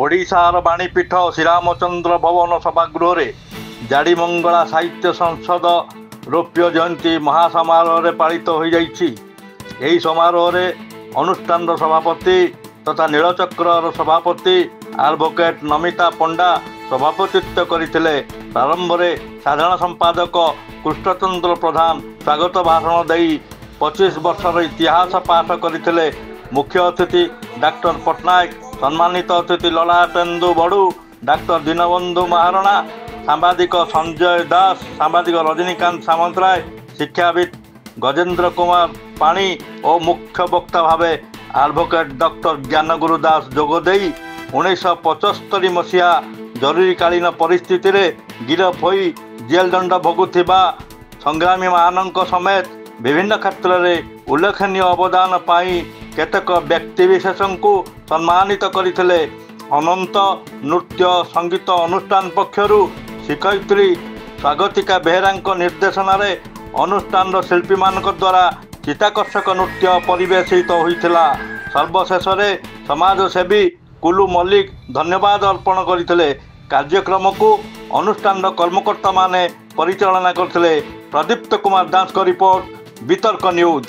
ओडिशार बाणीपीठ श्रीरामचंद्र भवन सभागृह जाड़ीमंगला साहित्य संसद रौप्य जयंती महासमारोह पालित हो जाइए। समारोह अनुष्ठान सभापति तथा नीलचक्र सभापति एडवोकेट नमिता पंडा सभापतित्व करते। प्रारंभ में साधारण संपादक कृष्णचंद्र प्रधान स्वागत भाषण दे 25 वर्षर इतिहास पाठ करते। मुख्य अतिथि डॉक्टर पट्टनायक, सम्मानित अतिथि ललाटेन्दु बड़ू, डॉक्टर दीनबंधु महारणा, सांबादिक संजय दास, सांबादिक रजनीकांत सामंतराय, शिक्षाविद गजेन्द्र कुमार पाणी और मुख्य वक्ता भाव एडवोकेट डॉक्टर ज्ञानगुरु दास जोगदे 1975 मसीहा जरूरीकालीन परिस्थिति रे गिरफ हो जेल दंड भोगुथिबा संग्रामी मानक समेत विभिन्न क्षेत्र में उल्लेखनीय अवदान पाई केतक व्यक्तिविशेष को सम्मानित करथिले। अनंत नृत्य संगीत अनुष्ठान पक्षरु शिक्षयित्री स्वागतिका बेहरा निर्देशन अनुष्ठान शिल्पी मान द्वारा चित्ताकर्षक नृत्य परिवेशित होइथिला। सर्वशेष समाजसेवी कुलू मल्लिक धन्यवाद अर्पण करथिले। कार्यक्रम को अनुष्ठान कर्मकर्ता माने परिचालना करथिले। प्रदीप्त कुमार दास को रिपोर्ट वितर्क न्यूज।